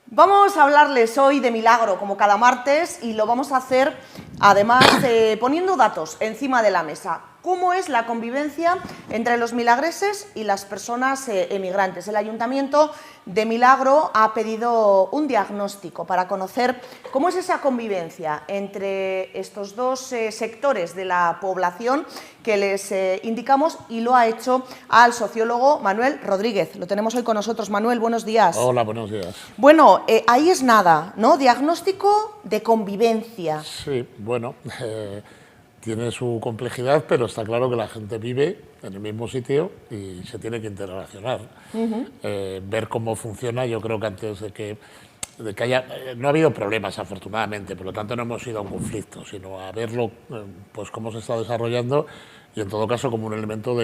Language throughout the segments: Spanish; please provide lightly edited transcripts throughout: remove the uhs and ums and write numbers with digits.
Vamos a hablarles hoy de Milagro, como cada martes, y lo vamos a hacer, además, poniendo datos encima de la mesa. ¿Cómo es la convivencia entre los milagreses y las personas emigrantes? El Ayuntamiento de Milagro ha pedido un diagnóstico para conocer cómo es esa convivencia entre estos dos sectores de la población que les indicamos, y lo ha hecho al sociólogo Manuel Rodríguez. Lo tenemos hoy con nosotros. Manuel, buenos días. Hola, buenos días. Bueno, ahí es nada, ¿no? Diagnóstico de convivencia. Sí, bueno, tiene su complejidad, pero está claro que la gente vive en el mismo sitio y se tiene que interrelacionar. Ver cómo funciona, yo creo que antes de que haya... no ha habido problemas, afortunadamente, por lo tanto no hemos ido a un conflicto, sino a verlo, pues cómo se está desarrollando, y en todo caso como un elemento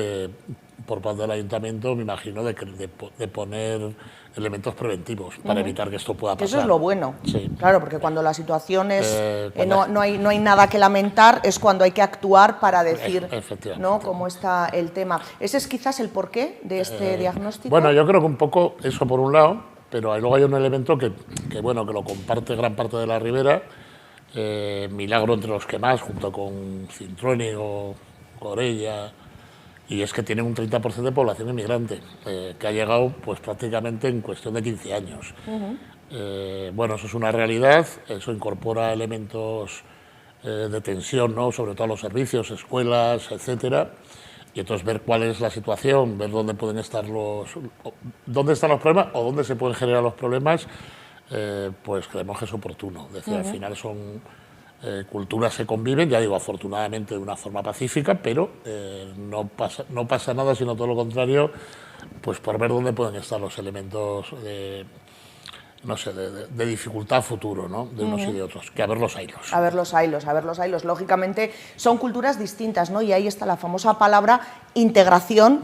por parte del Ayuntamiento, me imagino, de poner elementos preventivos para evitar que esto pueda pasar. Eso es lo bueno, sí. Claro, porque cuando la situación es no hay nada que lamentar, es cuando hay que actuar para decir, ¿no?, cómo está el tema. ¿Ese es quizás el porqué de este diagnóstico? Bueno, yo creo que un poco eso por un lado, pero luego hay un elemento que lo comparte gran parte de la Ribera, Milagro entre los que más, junto con Cintruénigo, Corella, y es que tienen un 30% de población inmigrante, que ha llegado pues prácticamente en cuestión de 15 años. Bueno, eso es una realidad, eso incorpora elementos de tensión, ¿no?, sobre todo los servicios, escuelas, etcétera. Y entonces ver cuál es la situación, ver dónde pueden estar dónde están los problemas o dónde se pueden generar los problemas, pues creemos que es oportuno. Es decir, al final son culturas que conviven, ya digo, afortunadamente de una forma pacífica, pero no pasa nada, sino todo lo contrario, pues por ver dónde pueden estar los elementos de dificultad a futuro, ¿no?, de unos y de otros, que a ver los haylos. A ver los haylos. Lógicamente son culturas distintas, ¿no? Y ahí está la famosa palabra integración,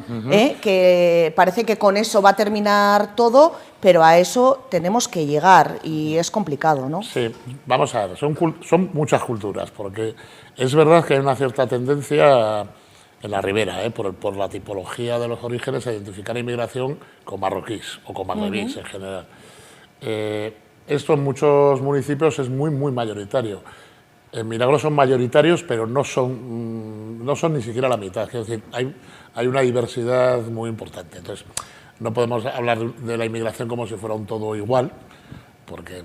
que parece que con eso va a terminar todo, pero a eso tenemos que llegar y es complicado, ¿no? Sí, vamos a ver, son muchas culturas, porque es verdad que hay una cierta tendencia en la Ribera, por la tipología de los orígenes, a identificar a inmigración con marroquíes o con magrebíes en general. Esto en muchos municipios es muy mayoritario. En Milagro son mayoritarios, pero no son ni siquiera la mitad. Es decir, hay una diversidad muy importante. Entonces, no podemos hablar de la inmigración como si fuera un todo igual, porque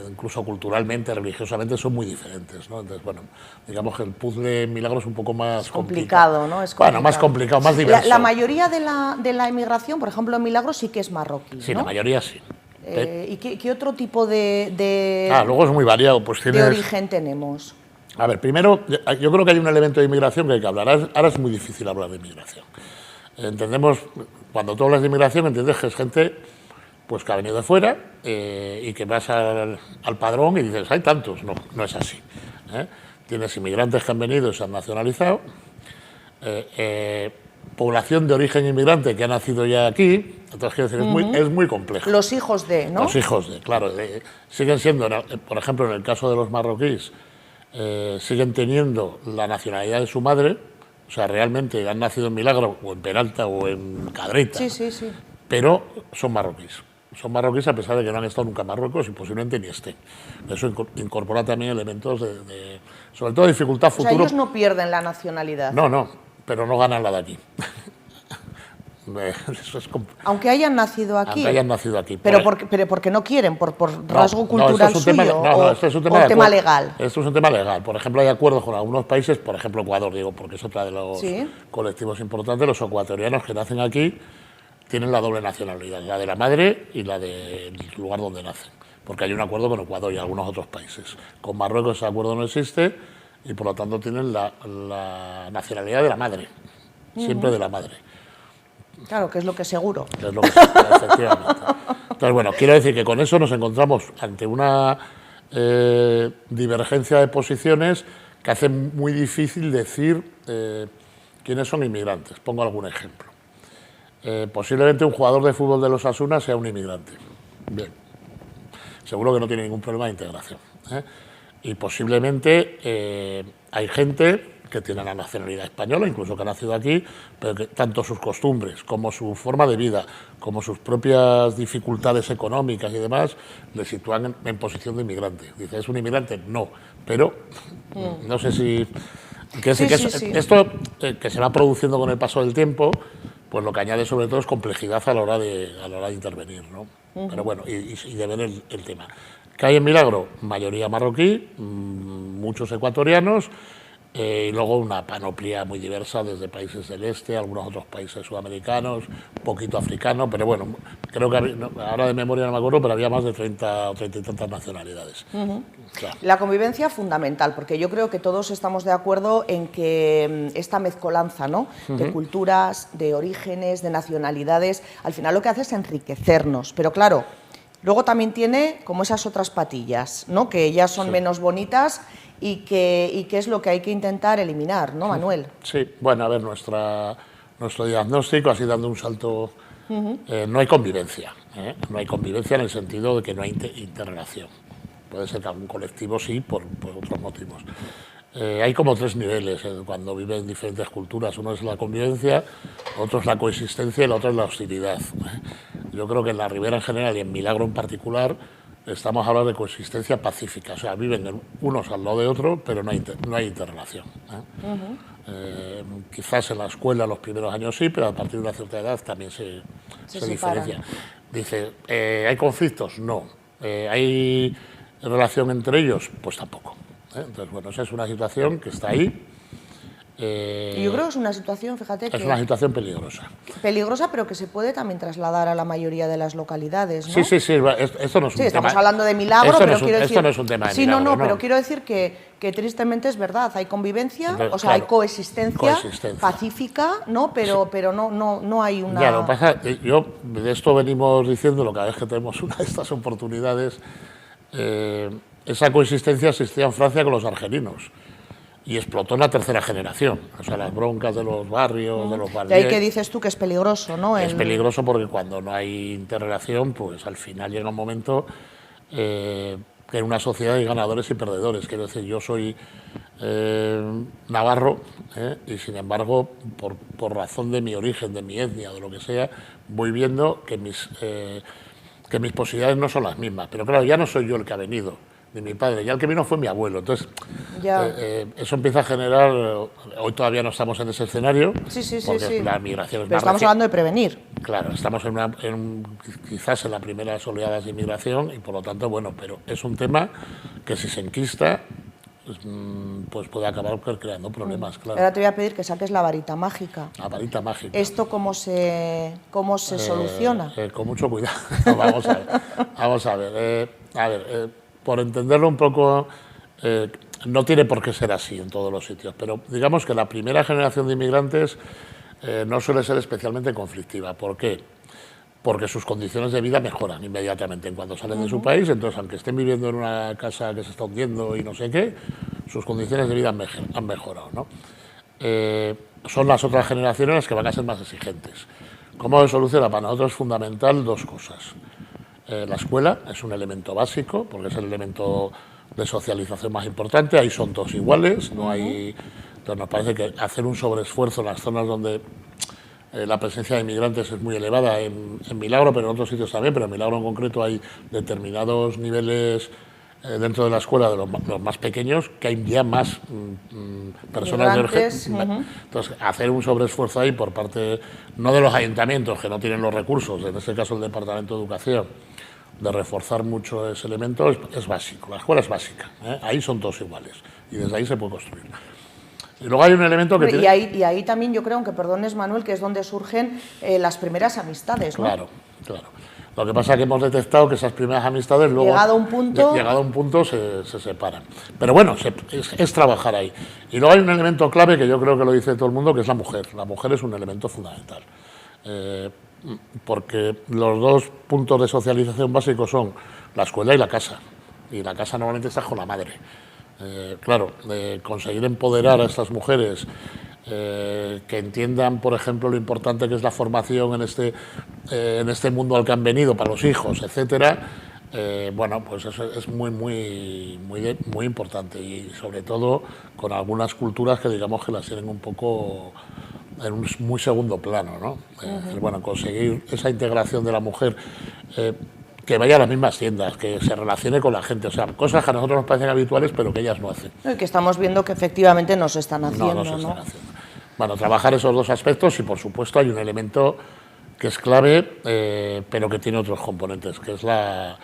incluso culturalmente, religiosamente, son muy diferentes, ¿no? Entonces, bueno, digamos que el puzzle en Milagro es un poco más complicado, ¿no? Bueno, más complicado, más diverso. La mayoría de la inmigración, por ejemplo, en Milagro sí que es marroquí, Sí, ¿no? La mayoría sí. ¿Y qué otro tipo de luego es muy variado. Pues de origen tenemos? A ver, primero, yo creo que hay un elemento de inmigración que hay que hablar. Ahora es muy difícil hablar de inmigración. Entendemos, cuando tú hablas de inmigración, entiendes que es gente pues que ha venido de fuera y que vas al padrón y dices, hay tantos. No, no es así. Tienes inmigrantes que han venido y se han nacionalizado, población de origen inmigrante que ha nacido ya aquí. Entonces, quiero decir, es muy complejo. Los hijos de, ¿no? Los hijos de, claro. Siguen siendo, por ejemplo, en el caso de los marroquíes, siguen teniendo la nacionalidad de su madre, o sea, realmente han nacido en Milagro, o en Peralta, o en Cadrita, sí. Pero son marroquíes. Son marroquíes a pesar de que no han estado nunca en Marruecos y posiblemente ni estén. Eso incorpora también elementos sobre todo, dificultad futuro. O sea, ellos no pierden la nacionalidad. No, pero no ganan la de aquí. Eso es aunque hayan nacido aquí. Aunque hayan nacido aquí. Pero porque no quieren, por rasgo cultural suyo, esto es un tema legal. Esto es un tema legal. Por ejemplo, hay acuerdos con algunos países, por ejemplo Ecuador, digo, porque es otra de los colectivos importantes. Los ecuatorianos que nacen aquí tienen la doble nacionalidad, la de la madre y la del lugar donde nacen, porque hay un acuerdo con Ecuador y algunos otros países. Con Marruecos ese acuerdo no existe y por lo tanto tienen la nacionalidad de la madre, siempre de la madre. Claro, que es lo que seguro. Que es lo que seguro, efectivamente. Entonces, bueno, quiero decir que con eso nos encontramos ante una divergencia de posiciones que hace muy difícil decir quiénes son inmigrantes. Pongo algún ejemplo. Posiblemente un jugador de fútbol de los Osasuna sea un inmigrante. Bien. Seguro que no tiene ningún problema de integración. Y posiblemente hay gente que tiene la nacionalidad española, incluso que ha nacido aquí, pero que tanto sus costumbres como su forma de vida, como sus propias dificultades económicas y demás, le sitúan en posición de inmigrante. Dice, ¿es un inmigrante? No, pero no sé si... Esto que se va produciendo con el paso del tiempo, pues lo que añade sobre todo es complejidad a la hora de intervenir, ¿no? Pero bueno, y de ver el tema. ¿Qué hay en Milagro? Mayoría marroquí, muchos ecuatorianos, y luego una panoplia muy diversa desde países del este, algunos otros países sudamericanos, un poquito africano, pero bueno, creo que ahora de memoria no me acuerdo, pero había más de 30 o 30 y tantas nacionalidades. Claro. La convivencia fundamental, porque yo creo que todos estamos de acuerdo en que esta mezcolanza, ¿no?, de culturas, de orígenes, de nacionalidades, al final lo que hace es enriquecernos, pero claro, luego también tiene como esas otras patillas, ¿no?, que ya son menos bonitas y que es lo que hay que intentar eliminar, ¿no, Manuel? Sí, bueno, a ver, nuestro diagnóstico, así dando un salto, no hay convivencia, no hay convivencia en el sentido de que no hay interrelación. Puede ser que algún colectivo sí, por otros motivos. Hay como tres niveles cuando viven diferentes culturas. Uno es la convivencia, otro es la coexistencia y el otro es la hostilidad. Yo creo que en la Ribera en general y en Milagro en particular estamos hablando de coexistencia pacífica. O sea, viven unos al lado de otros, pero no hay interrelación. Quizás en la escuela los primeros años sí, pero a partir de una cierta edad también se diferencia. Dice, ¿hay conflictos? No. ¿Hay relación entre ellos? Pues tampoco. Entonces, bueno, esa es una situación que está ahí. Yo creo que es una situación, fíjate, es una situación peligrosa. Peligrosa, pero que se puede también trasladar a la mayoría de las localidades, ¿no? Sí, esto no es un tema... estamos hablando de Milagro, pero quiero decir... Esto no es un tema de sí, Milagro, no, pero quiero decir que tristemente es verdad, hay convivencia, entonces, o sea, claro, hay coexistencia pacífica, ¿no? Pero no hay una... Ya, lo que pasa, yo de esto venimos diciendo, cada vez que tenemos una de estas oportunidades, esa coexistencia existía en Francia con los argelinos. Y explotó en la tercera generación, o sea, las broncas de los barrios, de los barrios. Y ahí que dices tú que es peligroso, ¿no? Es peligroso porque cuando no hay interrelación, pues al final llega un momento que en una sociedad hay ganadores y perdedores. Quiero decir, yo soy navarro y sin embargo, por razón de mi origen, de mi etnia, de lo que sea, voy viendo que mis posibilidades no son las mismas. Pero claro, ya no soy yo el que ha venido de mi padre, ya el que vino fue mi abuelo, entonces eso empieza a generar, hoy todavía no estamos en ese escenario, porque la migración es pero estamos hablando de prevenir. Claro, estamos quizás en las primeras oleadas de inmigración y por lo tanto, bueno, pero es un tema que si se enquista, pues puede acabar creando problemas, claro. Ahora te voy a pedir que saques la varita mágica. La varita mágica. ¿Esto cómo se soluciona? Con mucho cuidado. Vamos a ver. Por entenderlo un poco, no tiene por qué ser así en todos los sitios, pero digamos que la primera generación de inmigrantes no suele ser especialmente conflictiva. ¿Por qué? Porque sus condiciones de vida mejoran inmediatamente en cuanto salen de su país, entonces aunque estén viviendo en una casa que se está hundiendo y no sé qué, sus condiciones de vida han mejorado, ¿no? Son las otras generaciones las que van a ser más exigentes. ¿Cómo se soluciona? Para nosotros es fundamental dos cosas. La escuela es un elemento básico, porque es el elemento de socialización más importante, ahí son todos iguales, no hay... Entonces nos parece que hacer un sobreesfuerzo en las zonas donde la presencia de inmigrantes es muy elevada, en Milagro, pero en otros sitios también, pero en Milagro en concreto hay determinados niveles dentro de la escuela de los más pequeños, que hay ya más personas de origen. Entonces, hacer un sobreesfuerzo ahí por parte, no de los ayuntamientos, que no tienen los recursos, en este caso el Departamento de Educación, de reforzar mucho ese elemento, es básico. La escuela es básica, ahí son todos iguales, y desde ahí se puede construir. Y luego hay un elemento que y ahí también yo creo, aunque perdones Manuel, que es donde surgen las primeras amistades, ¿no? Claro. Lo que pasa es que hemos detectado que esas primeras amistades luego, llegado a un punto se separan. Pero bueno, es trabajar ahí. Y luego hay un elemento clave que yo creo que lo dice todo el mundo, que es la mujer. La mujer es un elemento fundamental. Porque los dos puntos de socialización básicos son la escuela y la casa. Y la casa normalmente está con la madre. Conseguir empoderar a estas mujeres que entiendan, por ejemplo, lo importante que es la formación en este mundo al que han venido para los hijos, etcétera, bueno, pues eso es muy importante, y sobre todo con algunas culturas que digamos que las tienen un poco en un muy segundo plano, ¿no? Bueno, conseguir esa integración de la mujer, que vaya a las mismas tiendas, que se relacione con la gente, o sea, cosas que a nosotros nos parecen habituales pero que ellas no hacen. Y que estamos viendo que efectivamente no se están haciendo, No se están haciendo. Bueno, trabajar esos dos aspectos, y por supuesto hay un elemento que es clave, pero que tiene otros componentes, que es la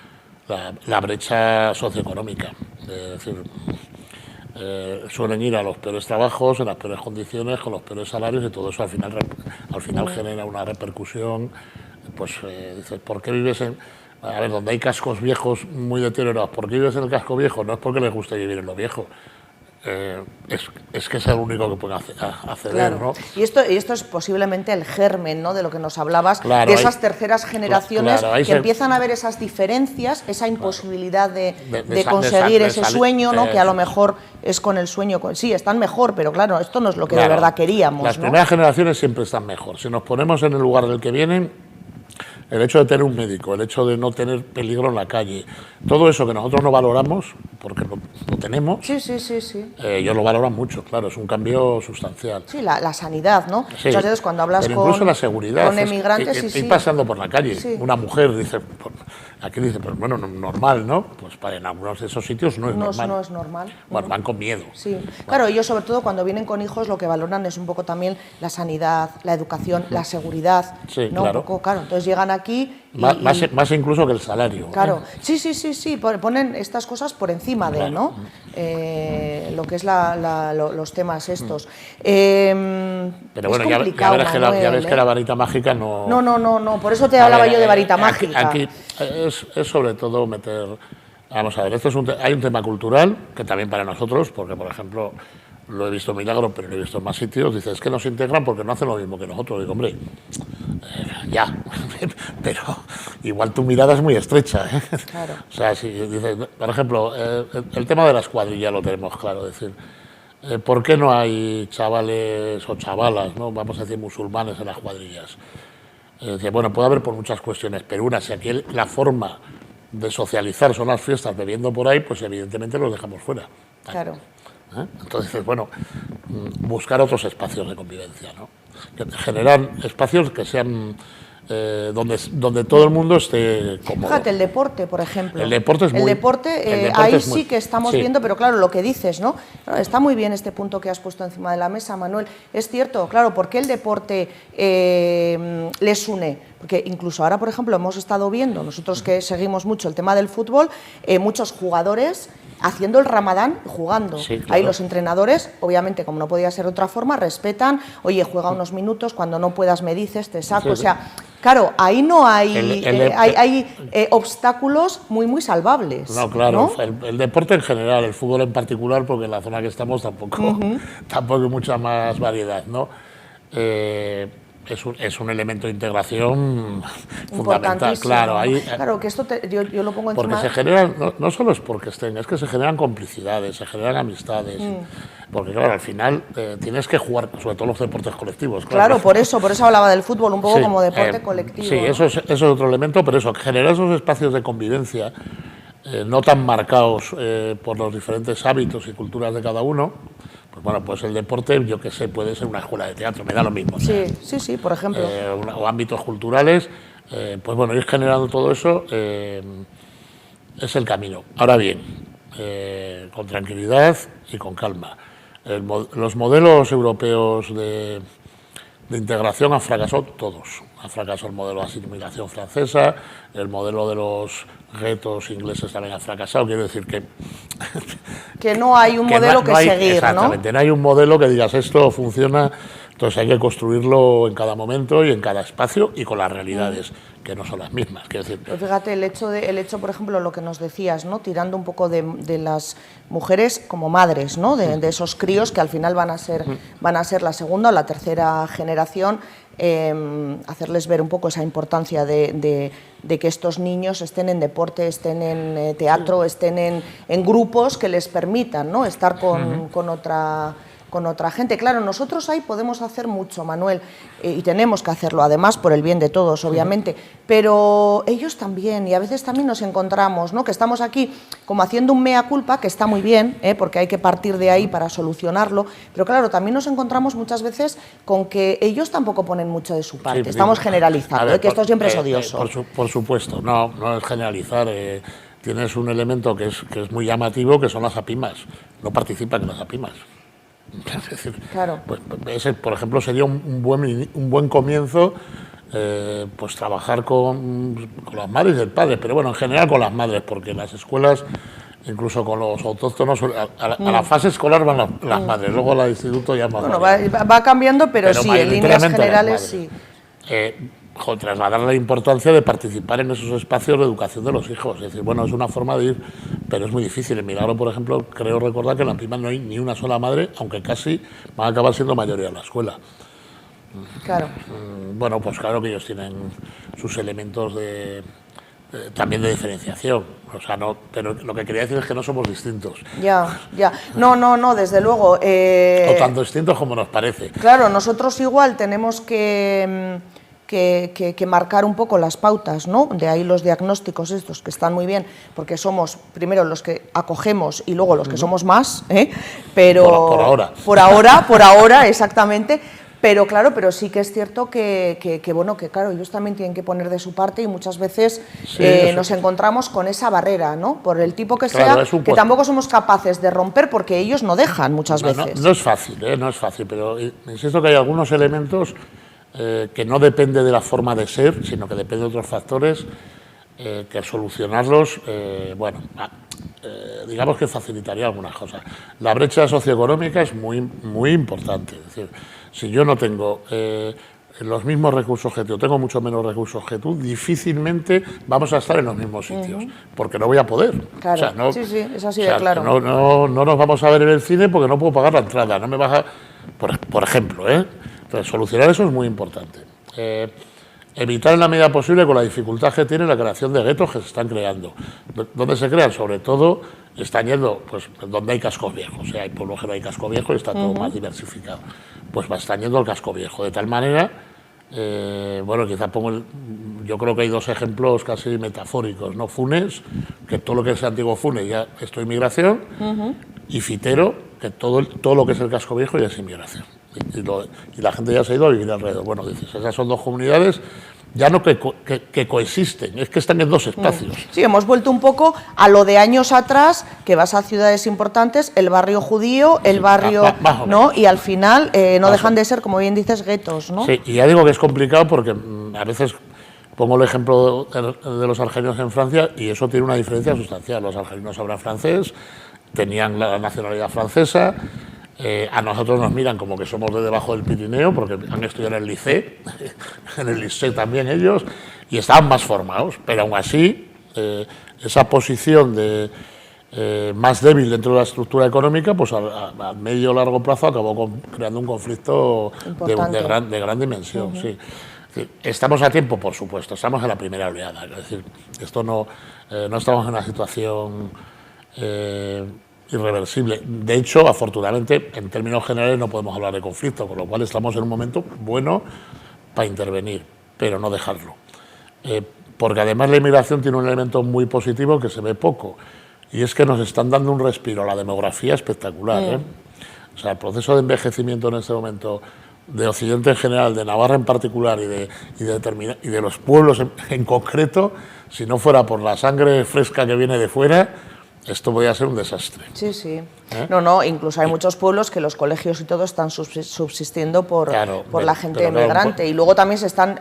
brecha socioeconómica. Es decir, suelen ir a los peores trabajos, en las peores condiciones, con los peores salarios, y todo eso al final genera una repercusión. Pues dices, ¿por qué vives en...? A ver, donde hay cascos viejos muy deteriorados, ¿por qué vives en el casco viejo? No es porque les guste vivir en lo viejo. Es que es el único que puede acceder, claro. ¿no? Y esto es posiblemente el germen, ¿no?, de lo que nos hablabas, claro, de esas terceras generaciones que empiezan a ver esas diferencias, esa imposibilidad de conseguir ese sueño, ¿no?, que a lo mejor es con el sueño, sí, están mejor, pero claro, esto no es lo que de verdad queríamos. Las ¿no? primeras generaciones siempre están mejor. Si nos ponemos en el lugar del que vienen, el hecho de tener un médico, el hecho de no tener peligro en la calle, todo eso que nosotros no valoramos, porque lo tenemos, sí. Ellos lo valoran mucho, claro, es un cambio sustancial. Sí, la sanidad, ¿no? Sí, muchas veces cuando hablas pero incluso la seguridad, con emigrantes... ir pasando por la calle, una mujer dice, aquí dice, pero bueno, normal, ¿no? Pues en algunos de esos sitios no es normal. No es normal. Bueno, van con miedo. Sí, claro, ellos sobre todo cuando vienen con hijos lo que valoran es un poco también la sanidad, la educación, la seguridad, sí, ¿no? Claro. Un poco, claro, entonces llegan aquí... Más incluso que el salario. Claro, sí, ponen estas cosas por encima de, ¿no? Lo que es los temas estos. Pero bueno, ya ves que la varita mágica no... No, por eso te hablaba yo de varita mágica. Aquí es sobre todo meter... Vamos a ver, hay un tema cultural que también para nosotros, porque por ejemplo, lo he visto en Milagro, pero lo he visto en más sitios, dice, es que nos integran porque no hacen lo mismo que nosotros. Digo, hombre, ya, pero igual tu mirada es muy estrecha, ¿eh? Claro. O sea, si dices, por ejemplo, el tema de las cuadrillas lo tenemos claro, es decir, ¿por qué no hay chavales o chavalas, ¿no?, vamos a decir musulmanes en las cuadrillas? Bueno, puede haber por muchas cuestiones, pero si aquí la forma de socializar son las fiestas bebiendo por ahí, pues evidentemente los dejamos fuera. Claro. Entonces, bueno, buscar otros espacios de convivencia, ¿no? Que generan espacios que sean donde todo el mundo esté cómodo. Fíjate, el deporte, por ejemplo. El deporte es muy... ahí sí que estamos viendo, pero claro, lo que dices, ¿no? Está muy bien este punto que has puesto encima de la mesa, Manuel. Es cierto, claro, ¿por qué el deporte les une? Porque incluso ahora, por ejemplo, hemos estado viendo, nosotros que seguimos mucho el tema del fútbol, muchos jugadores haciendo el ramadán y jugando. Sí, claro. Ahí los entrenadores, obviamente, como no podía ser de otra forma, respetan, oye, juega unos minutos, cuando no puedas me dices, te saco, o sea, claro, ahí no hay, hay obstáculos muy salvables. No, claro, ¿no? El deporte en general, el fútbol en particular, porque en la zona que estamos tampoco hay mucha más variedad, ¿no? Es un elemento de integración fundamental, claro. Claro, que esto yo lo pongo encima... Porque se generan, no solo es porque estén, es que se generan complicidades, se generan amistades. Porque claro, al final tienes que jugar, sobre todo los deportes colectivos. Claro, por eso hablaba del fútbol, un poco como deporte colectivo. Sí, ¿no? eso es otro elemento, pero eso, generar esos espacios de convivencia no tan marcados por los diferentes hábitos y culturas de cada uno. Pues bueno, pues el deporte, yo qué sé, puede ser una escuela de teatro, me da lo mismo. Sí, por ejemplo. O ámbitos culturales, pues bueno, ir generando todo eso es el camino. Ahora bien, con tranquilidad y con calma. Los modelos europeos de integración han fracasado todos. Ha fracasado el modelo de asimilación francesa, el modelo de los guetos ingleses también ha fracasado. Quiero decir que no hay un modelo que seguir, exactamente, no hay un modelo que digas esto funciona, entonces hay que construirlo en cada momento y en cada espacio y con las realidades que no son las mismas. Quiero decir, pues fíjate, el hecho, por ejemplo, lo que nos decías, ¿no? Tirando un poco de las mujeres como madres, ¿no? De esos críos que al final van a ser la segunda o la tercera generación, hacerles ver un poco esa importancia de que estos niños estén en deporte, estén en teatro, estén en grupos que les permitan, ¿no?, estar con otra con otra gente. Claro, nosotros ahí podemos hacer mucho, Manuel, y tenemos que hacerlo, además, por el bien de todos, obviamente, pero ellos también, y a veces también nos encontramos, ¿no?, que estamos aquí como haciendo un mea culpa, que está muy bien, porque hay que partir de ahí para solucionarlo, pero claro, también nos encontramos muchas veces con que ellos tampoco ponen mucho de su parte. Estamos generalizando, que esto siempre es odioso. Por supuesto, no es generalizar. Tienes un elemento que es muy llamativo, que son las APIMAs. No participan en las APIMAs. Es decir, claro. Pues ese, por ejemplo, sería un buen comienzo, pues trabajar con las madres y el padre, pero bueno, en general con las madres, porque en las escuelas, incluso con los autóctonos, a la fase escolar van las madres, luego al instituto ya más. Bueno, va cambiando, pero sí, en líneas generales sí. Trasladar la importancia de participar en esos espacios de educación de los hijos. Es decir, bueno, es una forma de ir, pero es muy difícil. En Milagro, por ejemplo, creo recordar que en la prima no hay ni una sola madre, aunque casi van a acabar siendo mayoría en la escuela. Claro. Bueno, pues claro que ellos tienen sus elementos también de diferenciación. O sea, no, pero lo que quería decir es que no somos distintos. Ya. No, desde luego. O tan distintos como nos parece. Claro, nosotros igual tenemos que marcar un poco las pautas, ¿no? De ahí los diagnósticos estos, que están muy bien, porque somos primero los que acogemos y luego los que somos más, pero... Por ahora. Por ahora, exactamente. Pero claro, pero sí que es cierto que claro, ellos también tienen que poner de su parte y muchas veces nos encontramos con esa barrera, ¿no? Por el tipo que sea, que tampoco somos capaces de romper porque ellos no dejan muchas veces. No es fácil, no es fácil, pero insisto que hay algunos elementos que no depende de la forma de ser, sino que depende de otros factores, que solucionarlos, digamos que facilitaría algunas cosas. La brecha socioeconómica es muy importante. Es decir, si yo no tengo los mismos recursos que tú, tengo mucho menos recursos que tú, difícilmente vamos a estar en los mismos sitios, porque no voy a poder. Claro, o sea, sí, es así de claro. No nos vamos a ver en el cine porque no puedo pagar la entrada, no me baja, por ejemplo, Entonces, solucionar eso es muy importante. Evitar en la medida posible, con la dificultad que tiene, la creación de guetos que se están creando. ¿Dónde se crean? Sobre todo, están yendo pues donde hay cascos viejos. Hay pueblos que no hay casco viejo y está todo más diversificado. Pues están yendo al casco viejo. De tal manera, quizá yo creo que hay dos ejemplos casi metafóricos, ¿no? Funes, que todo lo que es antiguo Funes ya es inmigración, y Fitero, que todo lo que es el casco viejo ya es inmigración. Y la gente ya se ha ido a vivir alrededor. Bueno, dices, esas son dos comunidades ya no que coexisten, es que están en dos espacios. Sí, hemos vuelto un poco a lo de años atrás, que vas a ciudades importantes, el barrio judío, el barrio, ¿no? Y al final no dejan de ser, como bien dices, guetos, ¿no? Sí, y ya digo que es complicado porque a veces pongo el ejemplo de los argelinos en Francia y eso tiene una diferencia sustancial. Los argelinos hablan francés, tenían la nacionalidad francesa. A nosotros nos miran como que somos de debajo del Pirineo porque han estudiado en el Liceo, en el Liceo también ellos, y estaban más formados, pero aún así esa posición más débil dentro de la estructura económica, pues a medio o largo plazo acabó creando un conflicto de gran dimensión. Sí. Es decir, estamos a tiempo, por supuesto, estamos en la primera oleada, es decir, esto no estamos en una situación irreversible. De hecho, afortunadamente, en términos generales no podemos hablar de conflicto, con lo cual estamos en un momento bueno para intervenir, pero no dejarlo. Porque además la inmigración tiene un elemento muy positivo que se ve poco, y es que nos están dando un respiro a la demografía espectacular. O sea, el proceso de envejecimiento en este momento de Occidente en general, de Navarra en particular y de los pueblos en concreto, si no fuera por la sangre fresca que viene de fuera, esto podría ser un desastre. Sí. No, incluso hay muchos pueblos que los colegios y todo están subsistiendo por la gente emigrante. Y luego también se están,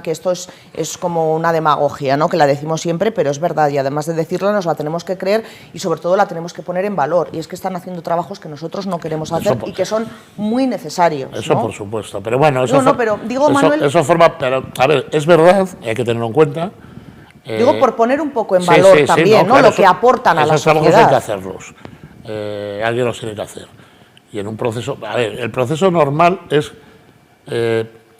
que esto es como una demagogia, ¿no? Que la decimos siempre, pero es verdad. Y además de decirla, nos la tenemos que creer y sobre todo la tenemos que poner en valor. Y es que están haciendo trabajos que nosotros no queremos hacer y que son muy necesarios. Eso, ¿no? Por supuesto. Pero bueno, eso pero digo, Manuel, eso forma... Pero, a ver, es verdad, hay que tenerlo en cuenta. Digo, por poner un poco en valor también, ¿no? Claro, lo que aportan a la sociedad. Esos trabajos hay que hacerlos. Alguien los tiene que hacer. Y en un proceso... A ver, el proceso normal es...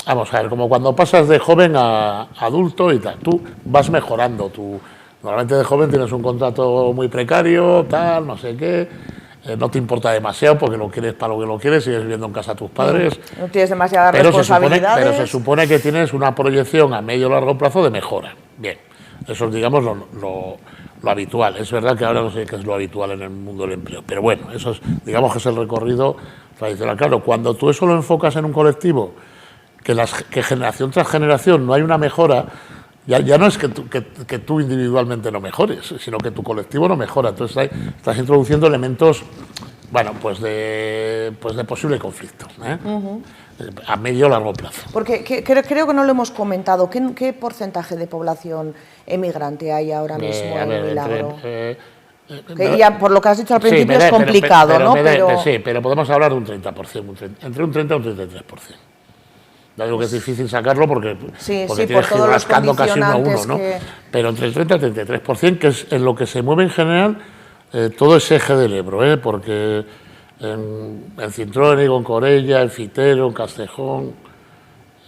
vamos a ver, como cuando pasas de joven a adulto y tal. Tú vas mejorando. Normalmente de joven tienes un contrato muy precario, tal, no sé qué. no te importa demasiado porque lo quieres para lo que lo quieres, sigues viviendo en casa de tus padres. No tienes demasiadas Pero responsabilidades. pero se supone que tienes una proyección a medio o largo plazo de mejora. Bien, eso es, digamos, lo habitual. Es verdad que ahora no sé qué es lo habitual en el mundo del empleo, pero bueno, eso es, digamos que es el recorrido tradicional. Claro, cuando tú eso lo enfocas en un colectivo, que generación tras generación no hay una mejora, ya no es que tú individualmente no mejores, sino que tu colectivo no mejora. Entonces estás introduciendo elementos, bueno, pues de posible conflicto, a medio o largo plazo. Porque creo que no lo hemos comentado. ¿Qué porcentaje de población emigrante hay ahora mismo en Milagro? Que ya, por lo que has dicho al principio, es complicado, ¿no? Sí, pero podemos hablar de un 30%, entre un 30 y un 33%. Ya digo que es difícil sacarlo porque tienes que ir rascando casi uno a uno, ¿no? Pero entre el 30 y el 33%, que es en lo que se mueve en general todo ese eje del Ebro, porque en Cintrónigo, en Corella, en Fitero, en Castejón,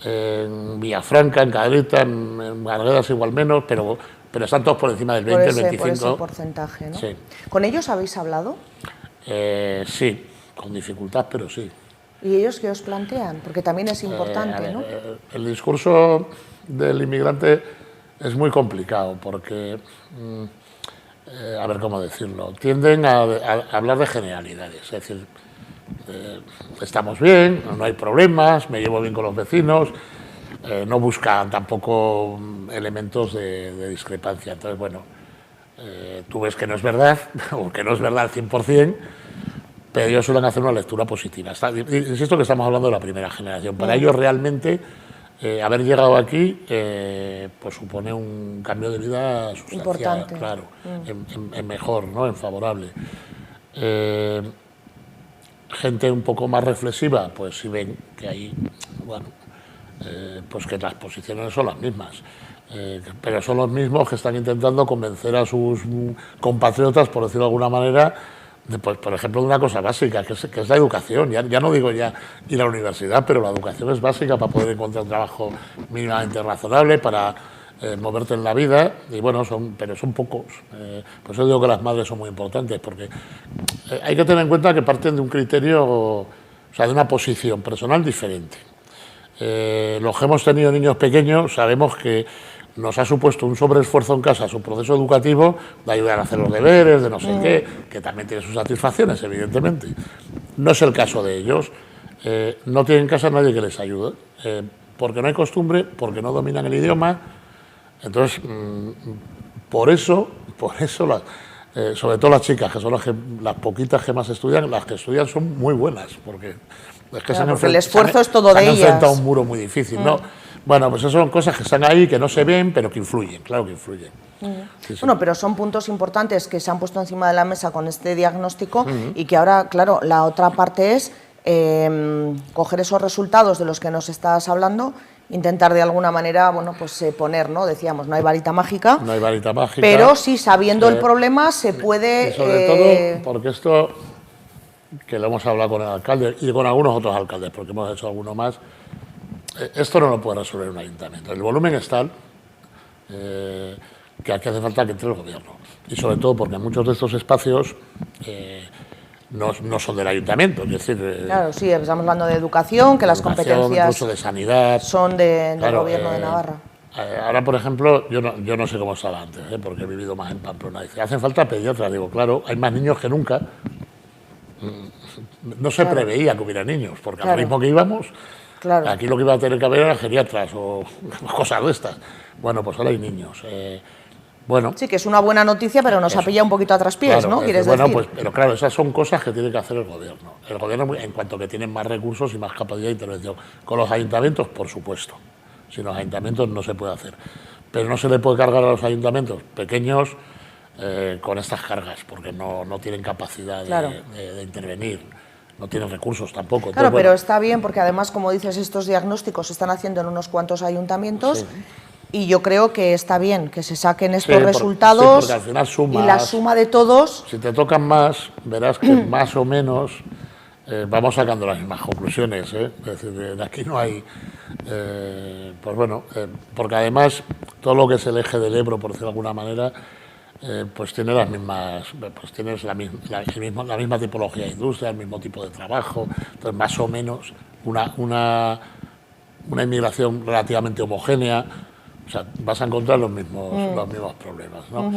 en Villafranca, en Cadereyta, en Garguedas igual menos, pero están todos por encima del 20, el 25%. Por ese porcentaje, ¿no? Sí. ¿Con ellos habéis hablado? Sí, con dificultad, pero sí. ¿Y ellos qué os plantean? Porque también es importante, ¿no? El discurso del inmigrante es muy complicado porque, a ver cómo decirlo, tienden a hablar de generalidades, es decir, estamos bien, no hay problemas, me llevo bien con los vecinos, no buscan tampoco elementos de discrepancia. Entonces, bueno, tú ves que no es verdad, o que no es verdad al 100%, pero ellos suelen hacer una lectura positiva. Insisto que estamos hablando de la primera generación. Para ellos realmente haber llegado aquí pues supone un cambio de vida sustancial, importante. Claro, en mejor, ¿no? En favorable. Gente un poco más reflexiva, pues si ven que hay, bueno, pues que las posiciones son las mismas. Pero son los mismos que están intentando convencer a sus compatriotas, por decirlo de alguna manera, pues, por ejemplo, de una cosa básica, que es la educación. Ya no digo ya ir a la universidad, pero la educación es básica para poder encontrar un trabajo mínimamente razonable, para moverte en la vida. Y bueno, pero son pocos. Por eso digo que las madres son muy importantes, porque hay que tener en cuenta que parten de un criterio, o sea, de una posición personal diferente. Los que hemos tenido niños pequeños sabemos que nos ha supuesto un sobreesfuerzo en casa su proceso educativo, de ayudar a hacer los deberes, de no sé qué, que también tiene sus satisfacciones, evidentemente. No es el caso de ellos. No tienen en casa nadie que les ayude, porque no hay costumbre, porque no dominan el idioma. Entonces, por eso sobre todo las chicas, que son las poquitas que más estudian, las que estudian son muy buenas, porque es que el esfuerzo es todo de ellas. Se han enfrentado a un muro muy difícil, ¿no? Bueno, pues eso son cosas que están ahí, que no se ven, pero que influyen, claro que influyen. Sí. Bueno, pero son puntos importantes que se han puesto encima de la mesa con este diagnóstico y que ahora, claro, la otra parte es coger esos resultados de los que nos estás hablando, intentar de alguna manera, bueno, pues poner, ¿no? Decíamos, no hay varita mágica. No hay varita mágica. Pero sí, sabiendo el problema, se puede... Y sobre todo, porque esto, que lo hemos hablado con el alcalde y con algunos otros alcaldes, porque hemos hecho alguno más, esto no lo puede resolver un ayuntamiento. El volumen es tal que aquí hace falta que entre el gobierno. Y sobre todo porque muchos de estos espacios no son del ayuntamiento. Es decir, claro, sí, estamos hablando de educación, que las competencias incluso de sanidad, son del gobierno de Navarra. Ahora, por ejemplo, yo no sé cómo estaba antes, porque he vivido más en Pamplona. Dice, hacen falta pediatras. Digo, claro, hay más niños que nunca. No se preveía que hubiera niños, porque al ritmo que íbamos... Claro. Aquí lo que iba a tener que haber eran geriatras o cosas de estas. Bueno, pues ahora hay niños. Bueno, sí, que es una buena noticia, pero nos ha pillado un poquito a traspiés, claro, ¿no? ¿Quieres decir? Pues, pero claro, esas son cosas que tiene que hacer el gobierno. El gobierno, en cuanto que tienen más recursos y más capacidad de intervención. Con los ayuntamientos, por supuesto. Sin los ayuntamientos no se puede hacer. Pero no se le puede cargar a los ayuntamientos pequeños con estas cargas, porque no tienen capacidad de intervenir. No tienen recursos tampoco. Claro, entonces, pero está bien porque además, como dices, estos diagnósticos se están haciendo en unos cuantos ayuntamientos y yo creo que está bien que se saquen estos resultados porque al final sumas, y la suma de todos... Si te tocan más, verás que más o menos vamos sacando las mismas conclusiones. Es decir, de aquí no hay... pues bueno, porque además todo lo que es el eje del Ebro, por decirlo de alguna manera, pues tiene las mismas, pues tienes la misma tipología de industria, el mismo tipo de trabajo, entonces más o menos una inmigración relativamente homogénea, o sea, vas a encontrar los mismos problemas, ¿no?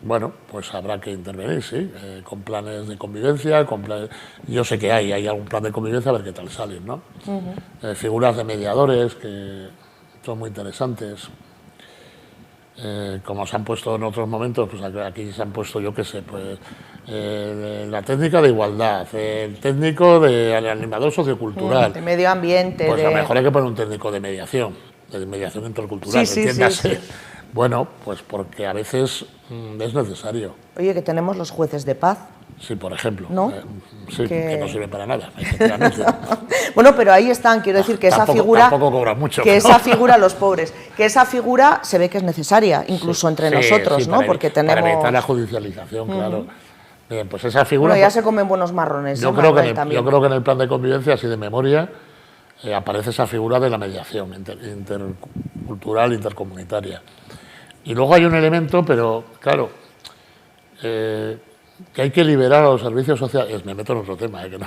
Bueno, pues habrá que intervenir, sí, con planes de convivencia, yo sé que hay algún plan de convivencia, a ver qué tal salen, ¿no? Figuras de mediadores que son muy interesantes. Como se han puesto en otros momentos, pues aquí se han puesto, yo qué sé, pues la técnica de igualdad, el técnico de animador sociocultural. De medio ambiente. Pues a lo mejor hay que poner un técnico de mediación intercultural, Sí. entiéndase. Bueno, pues porque a veces es necesario. Oye, que tenemos los jueces de paz. Sí, por ejemplo. ¿No? Sí, que no sirven para nada, efectivamente. Bueno, pero ahí están, quiero decir que esa figura... Tampoco cobran mucho. Que esa figura, los pobres, que esa figura se ve que es necesaria, incluso entre nosotros, ¿no? Porque tenemos... Para evitar la judicialización, claro. Bien, pues esa figura... Bueno, ya se comen buenos marrones. Yo creo que en el plan de convivencia, así de memoria, aparece esa figura de la mediación intercultural, intercomunitaria. Y luego hay un elemento, pero claro... que hay que liberar a los servicios sociales, me meto en otro tema, que no,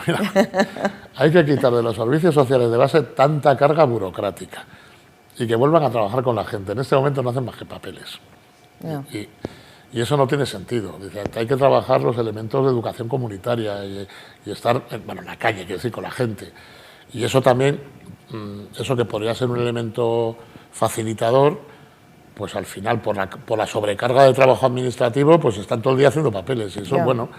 hay que quitar de los servicios sociales de base tanta carga burocrática y que vuelvan a trabajar con la gente. En este momento no hacen más que papeles. Yeah. Y eso no tiene sentido. Dice, hay que trabajar los elementos de educación comunitaria y estar en la calle, quiero decir, con la gente. Y eso también, eso que podría ser un elemento facilitador, pues al final, por la sobrecarga de trabajo administrativo, pues están todo el día haciendo papeles. Y eso, bueno,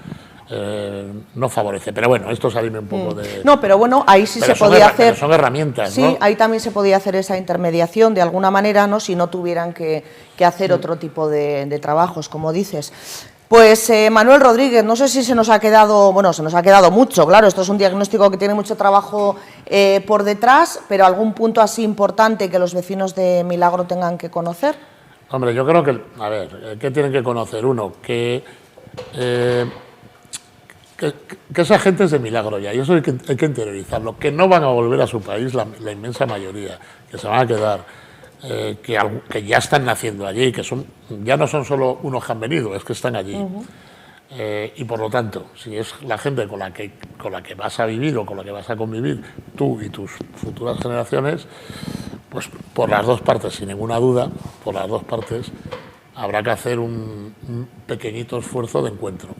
no favorece. Pero bueno, esto salirme un poco de... No, pero bueno, ahí sí se podía hacer... Son herramientas, sí, ¿no? Ahí también se podía hacer esa intermediación de alguna manera, ¿no? Si no tuvieran que hacer otro tipo de trabajos, como dices. Pues Manuel Rodríguez, no sé si se nos ha quedado, bueno, se nos ha quedado mucho, claro, esto es un diagnóstico que tiene mucho trabajo por detrás, pero algún punto así importante que los vecinos de Milagro tengan que conocer. Hombre, yo creo que, a ver, ¿qué tienen que conocer? Uno, que esa gente es de Milagro ya, y eso hay que interiorizarlo, que no van a volver a su país la inmensa mayoría, que se van a quedar, que ya están naciendo allí, que ya no son solo unos que han venido, es que están allí. Y por lo tanto, si es la gente con la que vas a vivir o con la que vas a convivir tú y tus futuras generaciones, pues por las dos partes, sin ninguna duda, por las dos partes, habrá que hacer un pequeñito esfuerzo de encuentro.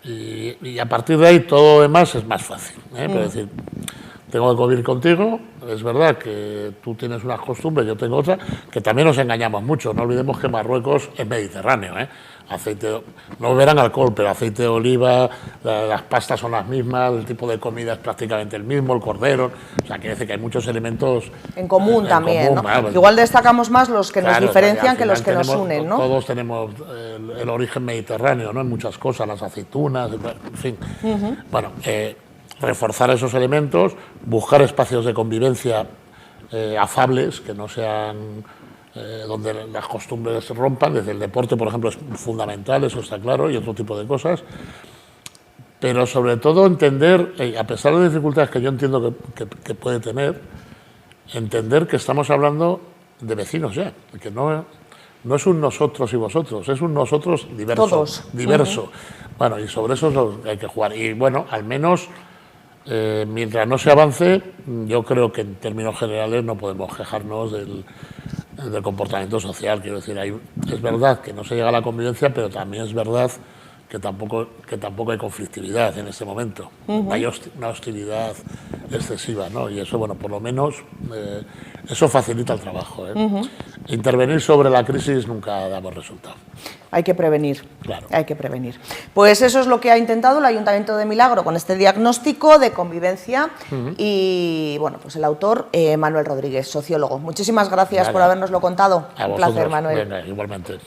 Y a partir de ahí todo lo demás es más fácil, ¿eh? Es decir, tengo que convivir contigo, es verdad que tú tienes unas costumbres, yo tengo otras, que también nos engañamos mucho. No olvidemos que Marruecos es mediterráneo, ¿eh? No beberán alcohol, pero aceite de oliva, las pastas son las mismas, el tipo de comida es prácticamente el mismo, el cordero, o sea, quiere decir que hay muchos elementos en común también, ¿no? Igual destacamos más los que nos diferencian que los que nos unen, ¿no? Todos tenemos el origen mediterráneo, ¿no? En muchas cosas, las aceitunas, en fin. Bueno, reforzar esos elementos, buscar espacios de convivencia afables, que no sean... donde las costumbres se rompan, desde el deporte, por ejemplo, es fundamental, eso está claro, y otro tipo de cosas, pero sobre todo entender, a pesar de las dificultades que yo entiendo que puede tener, entender que estamos hablando de vecinos ya, que no es un nosotros y vosotros, es un nosotros diverso. Todos. Diverso. Bueno, y sobre eso hay que jugar. Y bueno, al menos... mientras no se avance, yo creo que en términos generales no podemos quejarnos del comportamiento social. Quiero decir, es verdad que no se llega a la convivencia, pero también es verdad que tampoco hay conflictividad en este momento. Hay una hostilidad excesiva, ¿no? Y eso, bueno, por lo menos eso facilita el trabajo, ¿eh? Intervenir sobre la crisis nunca damos resultado. Hay que prevenir, claro. Hay que prevenir. Pues eso es lo que ha intentado el Ayuntamiento de Milagro con este diagnóstico de convivencia y, bueno, pues el autor, Manuel Rodríguez, sociólogo. Muchísimas gracias por habérnoslo contado. Un placer, Manuel. Venga, igualmente.